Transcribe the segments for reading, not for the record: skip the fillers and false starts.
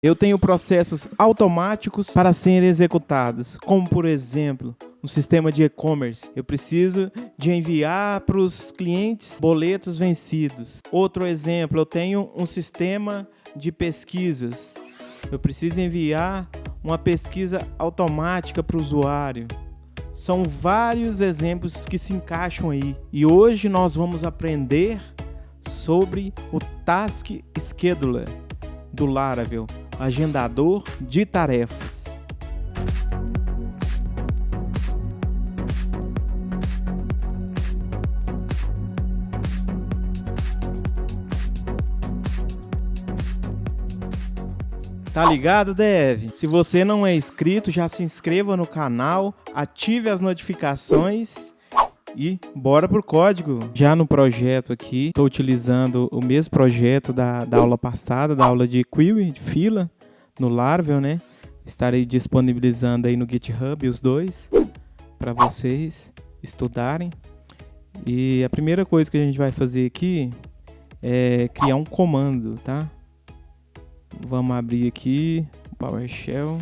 Eu tenho processos automáticos para serem executados, como por exemplo, no sistema de e-commerce. Eu preciso de enviar para os clientes boletos vencidos. Outro exemplo, eu tenho um sistema de pesquisas. Eu preciso enviar uma pesquisa automática para o usuário. São vários exemplos que se encaixam aí. E hoje nós vamos aprender sobre o Task Scheduler do Laravel, agendador de tarefas. Tá ligado, Dev? Se você não é inscrito, já se inscreva no canal, ative as notificações e bora pro código. Já no projeto aqui, estou utilizando o mesmo projeto da aula passada, da aula de query, de fila, no Laravel, né? Estarei disponibilizando aí no GitHub os dois para vocês estudarem. E a primeira coisa que a gente vai fazer aqui é criar um comando, tá? Vamos abrir aqui o PowerShell.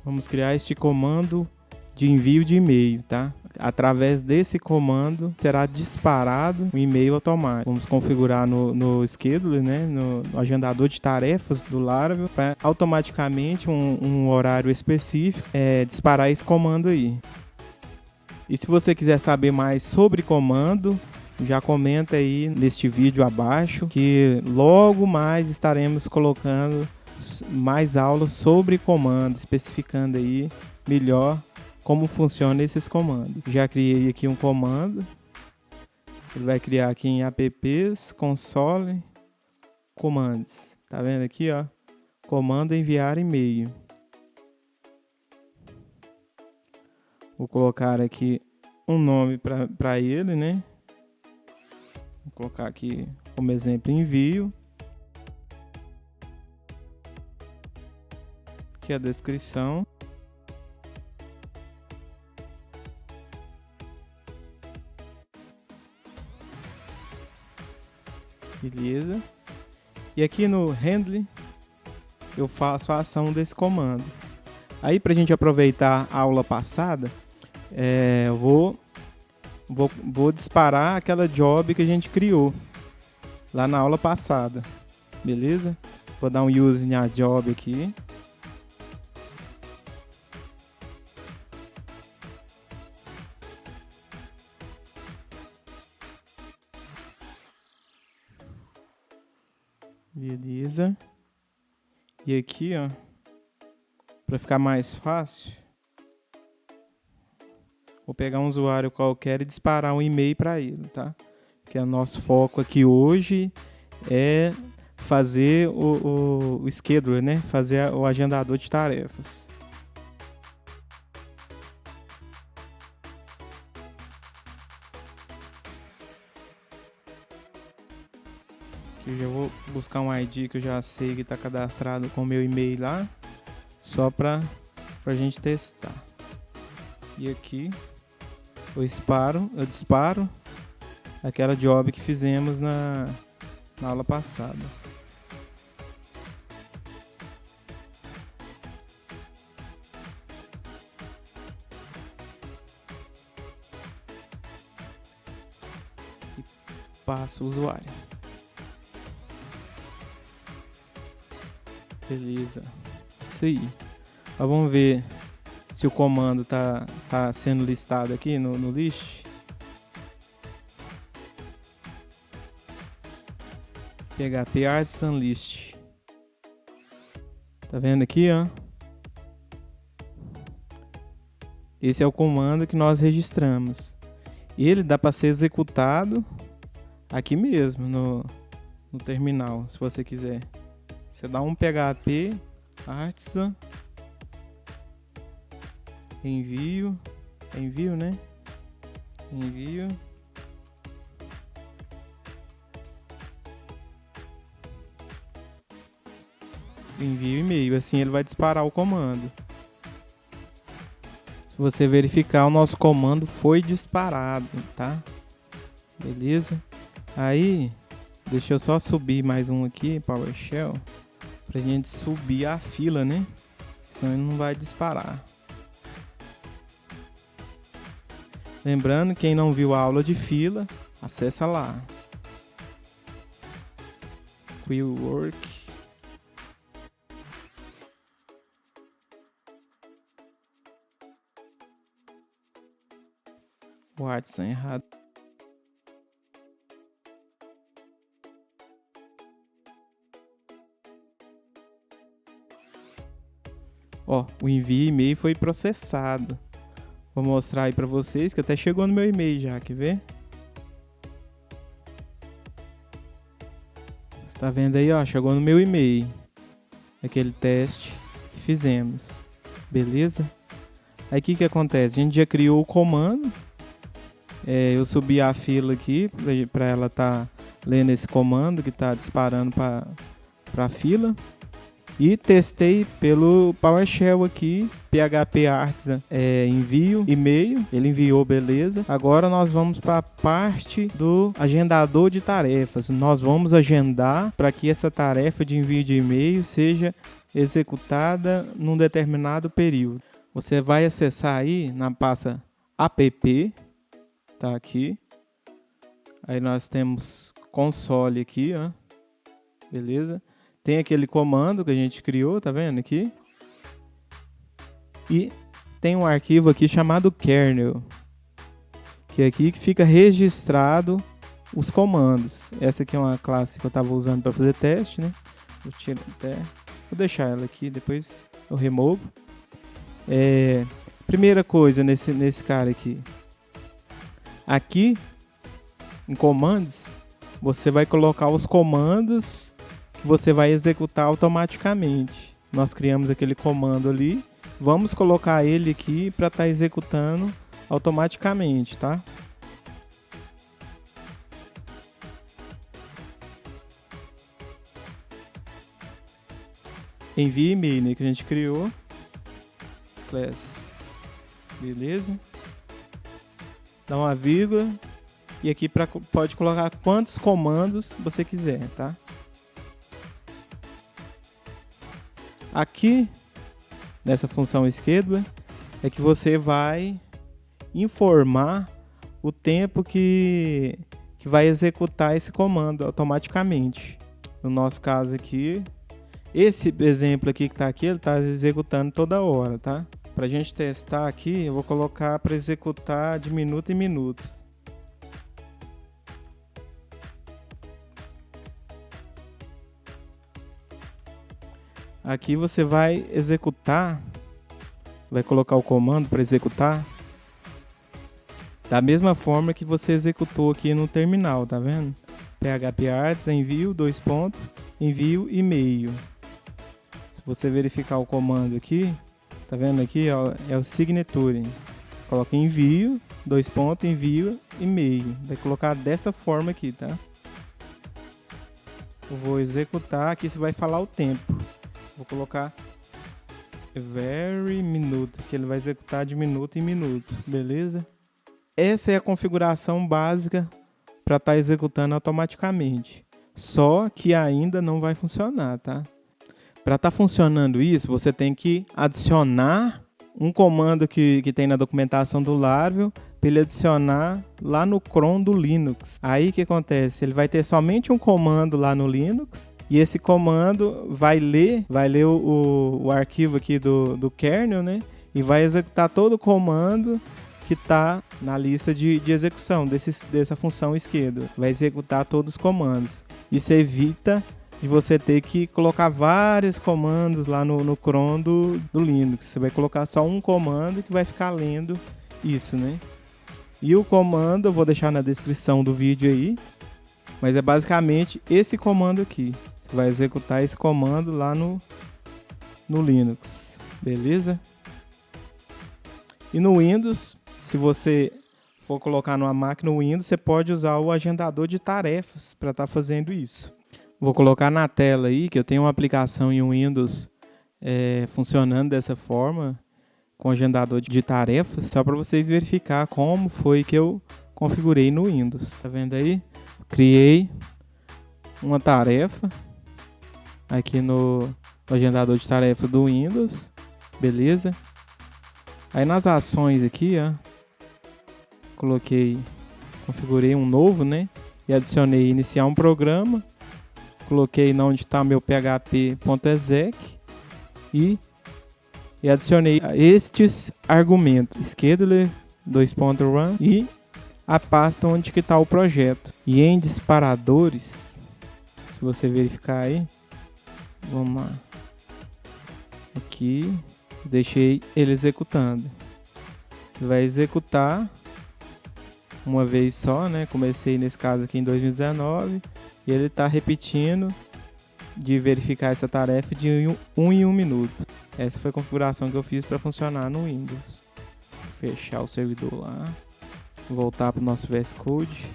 Vamos criar este comando de envio de e-mail, tá? Através desse comando será disparado um e-mail automático. Vamos configurar no scheduler, né? No agendador de tarefas do Laravel, para automaticamente um horário específico disparar esse comando aí. E se você quiser saber mais sobre comando, já comenta aí neste vídeo abaixo, que logo mais estaremos colocando mais aulas sobre comando, especificando aí melhor como funciona esses comandos. Já criei aqui um comando. Ele vai criar aqui em apps, console, comandos. Tá vendo aqui, ó? Comando enviar e-mail. Vou colocar aqui um nome para ele, né? Vou colocar aqui como exemplo envio. Aqui a descrição. Beleza. E aqui no handle eu faço a ação desse comando. Aí, para a gente aproveitar a aula passada, eu vou disparar aquela job que a gente criou lá na aula passada. Beleza? Vou dar um use na job aqui. Beleza. E aqui, ó, para ficar mais fácil, vou pegar um usuário qualquer e disparar um e-mail para ele, tá? Que o nosso foco aqui hoje é fazer o scheduler, né? Fazer o agendador de tarefas. Aqui eu já vou buscar um ID que eu já sei que está cadastrado com o meu e-mail lá, só para a gente testar. E aqui eu disparo aquela job que fizemos na aula passada. E passo o usuário. Beleza. Isso aí. Agora vamos ver se o comando tá sendo listado aqui no list. PHP Artisan List. Tá vendo aqui, ó? Esse é o comando que nós registramos. Ele dá para ser executado aqui mesmo no terminal, se você quiser. Você dá um PHP Artisan envio, né? Envio. Envio e-mail, assim ele vai disparar o comando. Se você verificar, o nosso comando foi disparado, tá? Beleza? Aí, deixa eu só subir mais um aqui, PowerShell, pra gente subir a fila, né? Senão ele não vai disparar. Lembrando, quem não viu a aula de fila, acessa lá. Quill Work. Watson errado. Ó, o envio e-mail foi processado. Vou mostrar aí pra vocês que até chegou no meu e-mail já, quer ver? Você tá vendo aí, ó, chegou no meu e-mail. Aquele teste que fizemos. Beleza? Aí o que acontece? A gente já criou o comando. Eu subi a fila aqui para ela estar lendo esse comando que está disparando para a fila. E testei pelo PowerShell aqui, PHP Artisan, envio, e-mail, ele enviou, beleza. Agora nós vamos para a parte do agendador de tarefas. Nós vamos agendar para que essa tarefa de envio de e-mail seja executada num determinado período. Você vai acessar aí na pasta app, tá aqui. Aí nós temos console aqui, ó. Beleza? Tem aquele comando que a gente criou, tá vendo aqui? E tem um arquivo aqui chamado kernel, que é aqui que fica registrado os comandos. Essa aqui é uma classe que eu estava usando para fazer teste, né? Vou deixar ela aqui, depois eu removo. Primeira coisa nesse cara aqui. Aqui, em comandos, você vai colocar os comandos que você vai executar automaticamente. Nós criamos aquele comando ali. Vamos colocar ele aqui para estar executando automaticamente, tá? Envie e-mail, né, que a gente criou. Class. Beleza? Dá uma vírgula. E aqui pode colocar quantos comandos você quiser, tá? Aqui, nessa função schedule, é que você vai informar o tempo que vai executar esse comando automaticamente. No nosso caso aqui, esse exemplo aqui que está aqui, ele está executando toda hora, tá? Para a gente testar aqui, eu vou colocar para executar de minuto em minuto. Aqui você vai executar, vai colocar o comando para executar da mesma forma que você executou aqui no terminal, tá vendo? PHP Artisan, envio, envio e-mail. Se você verificar o comando aqui, tá vendo aqui, ó, é o signature. Coloca envio, envio, e-mail. Vai colocar dessa forma aqui, tá? Eu vou executar, aqui você vai falar o tempo. Vou colocar every minute, que ele vai executar de minuto em minuto, beleza? Essa é a configuração básica para estar executando automaticamente. Só que ainda não vai funcionar, tá? Para estar funcionando isso, você tem que adicionar um comando que tem na documentação do Laravel, para ele adicionar lá no cron do Linux. Aí o que acontece? Ele vai ter somente um comando lá no Linux, e esse comando vai ler o arquivo aqui do kernel, né? E vai executar todo o comando que está na lista de execução dessa função schedule. Vai executar todos os comandos. Isso evita de você ter que colocar vários comandos lá no cron do Linux. Você vai colocar só um comando que vai ficar lendo isso, né? E o comando eu vou deixar na descrição do vídeo aí, mas é basicamente esse comando aqui. Você vai executar esse comando lá no Linux, beleza? E no Windows, se você for colocar numa máquina Windows, você pode usar o agendador de tarefas para estar fazendo isso. Vou colocar na tela aí que eu tenho uma aplicação em Windows funcionando dessa forma. com agendador de tarefas, só para vocês verificar como foi que eu configurei no Windows. Tá vendo aí? Criei uma tarefa aqui no agendador de tarefas do Windows, beleza? Aí nas ações aqui, ó, configurei um novo, né? E adicionei iniciar um programa, coloquei onde está meu php.exec e adicionei estes argumentos, scheduler, run e a pasta onde que está o projeto. E em disparadores, se você verificar aí, vamos lá, aqui, deixei ele executando. Ele vai executar uma vez só, né? Comecei nesse caso aqui em 2019 e ele está repetindo de verificar essa tarefa de 1 em 1 minuto. Essa foi a configuração que eu fiz para funcionar no Windows. Vou fechar o servidor lá, voltar para o nosso VS Code.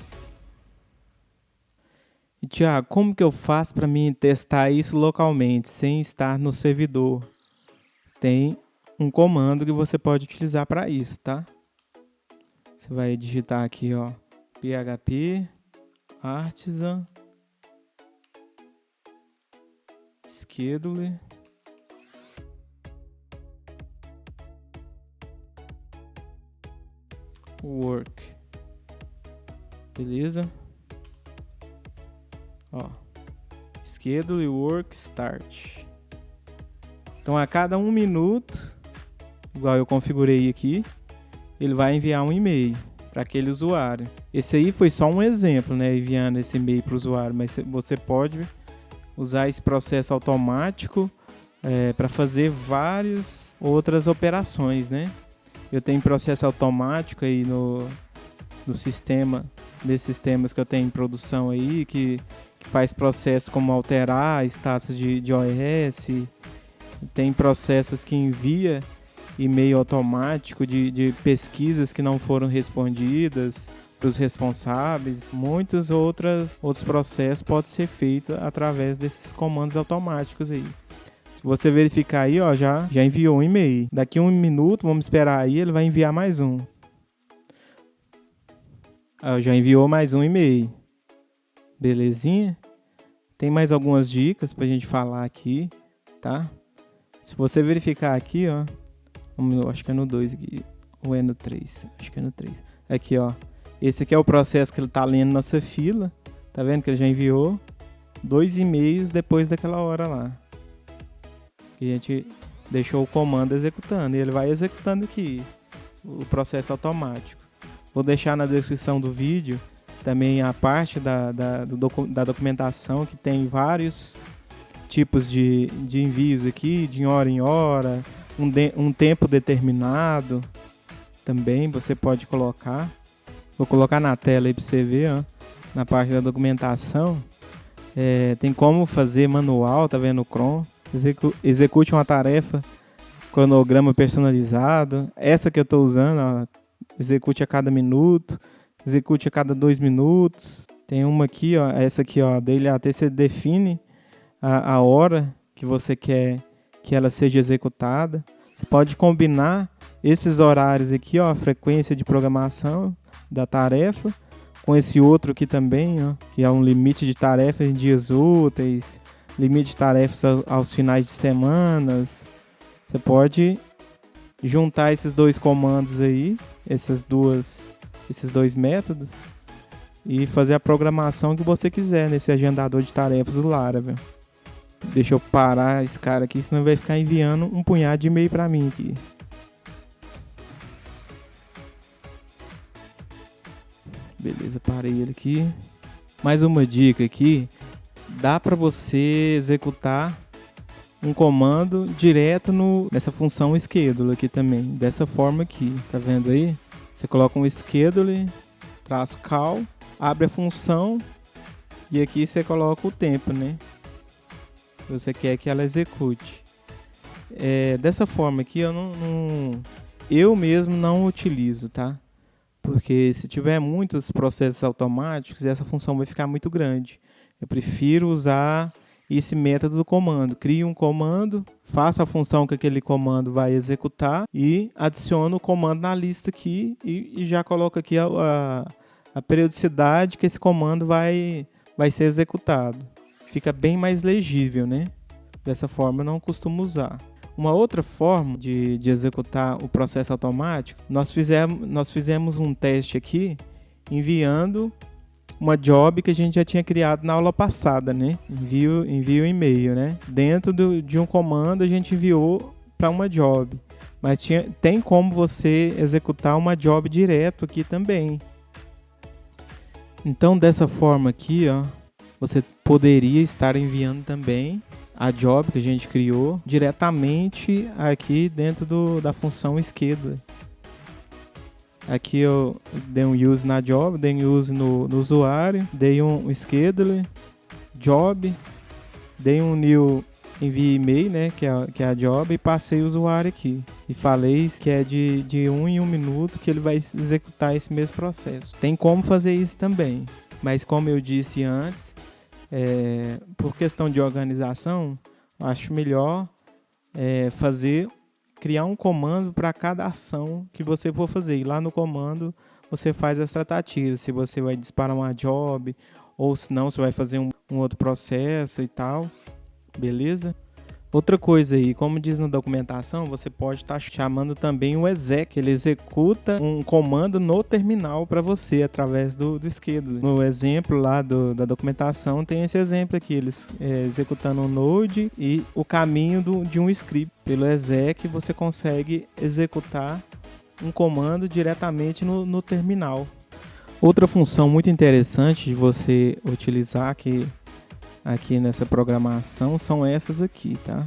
E Thiago, como que eu faço para mim testar isso localmente, sem estar no servidor? Tem um comando que você pode utilizar para isso, tá? Você vai digitar aqui, ó, php artisan scheduler work, beleza? Ó, schedule work start. Então a cada 1 minuto, igual eu configurei aqui, ele vai enviar um e-mail para aquele usuário. Esse aí foi só um exemplo, né, enviando esse e-mail para o usuário, mas você pode usar esse processo automático para fazer várias outras operações, né? Eu tenho processo automático aí no sistema, desses sistemas que eu tenho em produção aí, que faz processos como alterar status de OS. Tem processos que envia e-mail automático de pesquisas que não foram respondidas para os responsáveis. Muitos outros processos podem ser feitos através desses comandos automáticos aí. Se você verificar aí, ó, já enviou um e-mail. Daqui 1 minuto, vamos esperar aí, ele vai enviar mais um. Ó, já enviou mais um e-mail. Belezinha? Tem mais algumas dicas pra gente falar aqui, tá? Se você verificar aqui, ó, acho que é no 2 aqui, ou é no 3? Acho que é no 3. Aqui, ó. Esse aqui é o processo que ele tá lendo nossa fila. Tá vendo que ele já enviou 2 e-mails depois daquela hora lá. Que a gente deixou o comando executando. E ele vai executando aqui o processo automático. Vou deixar na descrição do vídeo também a parte da documentação, que tem vários tipos de envios aqui, de hora em hora, um tempo determinado também você pode colocar. Vou colocar na tela aí para você ver, ó, na parte da documentação. Tem como fazer manual, tá vendo o Chrome? Execute uma tarefa, cronograma personalizado. Essa que eu estou usando, ó, execute a cada minuto, execute a cada 2 minutos. Tem uma aqui, ó, essa aqui, ó, dele até você define a hora que você quer que ela seja executada. Você pode combinar esses horários aqui, ó, a frequência de programação da tarefa, com esse outro aqui também, ó, que é um limite de tarefas em dias úteis, limite de tarefas aos finais de semanas. Você pode juntar esses 2 comandos aí, esses 2 métodos, e fazer a programação que você quiser nesse agendador de tarefas do Laravel. Deixa eu parar esse cara aqui, senão vai ficar enviando um punhado de e-mail para mim aqui. Beleza, parei ele aqui. Mais uma dica aqui. Dá para você executar um comando direto nessa função schedule aqui também. Dessa forma aqui, tá vendo aí? Você coloca um schedule, -call, abre a função e aqui você coloca o tempo, né? Você quer que ela execute. Dessa forma aqui eu mesmo não utilizo, tá? Porque se tiver muitos processos automáticos, essa função vai ficar muito grande. Eu prefiro usar esse método do comando. Crie um comando, faça a função que aquele comando vai executar e adicione o comando na lista aqui e já coloca aqui a periodicidade que esse comando vai ser executado. Fica bem mais legível, né? Dessa forma eu não costumo usar. Uma outra forma de executar o processo automático, nós fizemos um teste aqui enviando uma job que a gente já tinha criado na aula passada, né? Envio e-mail, né? Dentro de um comando a gente enviou para uma job, mas tem como você executar uma job direto aqui também. Então dessa forma aqui, ó, você poderia estar enviando também a job que a gente criou diretamente aqui dentro da função schedule. Aqui eu dei um use na job, dei um use no usuário, dei um schedule, job, dei um new envie e-mail, né, que é a job, e passei o usuário aqui. E falei que é de 1 em 1 minuto que ele vai executar esse mesmo processo. Tem como fazer isso também, mas como eu disse antes, por questão de organização, acho melhor criar um comando para cada ação que você for fazer. E lá no comando você faz as tratativas, se você vai disparar uma job ou se não, você vai fazer um outro processo e tal, beleza? Outra coisa aí, como diz na documentação, você pode estar chamando também o exec. Ele executa um comando no terminal para você através do schedule. No exemplo lá da documentação tem esse exemplo aqui, eles executando um node e o caminho de um script. Pelo exec você consegue executar um comando diretamente no terminal. Outra função muito interessante de você utilizar aqui nessa programação são essas aqui, tá?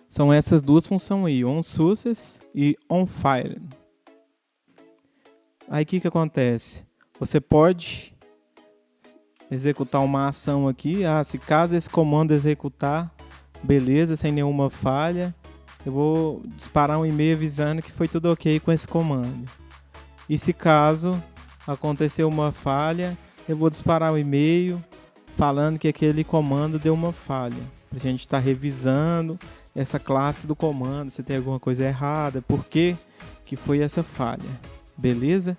São essas duas funções aí, onSuccess e onFire. Aí o que acontece? Você pode executar uma ação aqui. Se caso esse comando executar, beleza, sem nenhuma falha, eu vou disparar um e-mail avisando que foi tudo ok com esse comando. E se caso acontecer uma falha, eu vou disparar um e-mail falando que aquele comando deu uma falha. Para a gente estar revisando essa classe do comando, se tem alguma coisa errada, por que foi essa falha, beleza?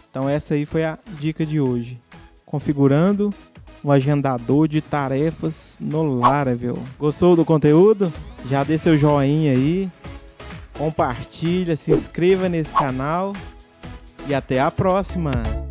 Então essa aí foi a dica de hoje. Configurando um agendador de tarefas no Laravel. Gostou do conteúdo? Já dê seu joinha aí, compartilha, se inscreva nesse canal e até a próxima!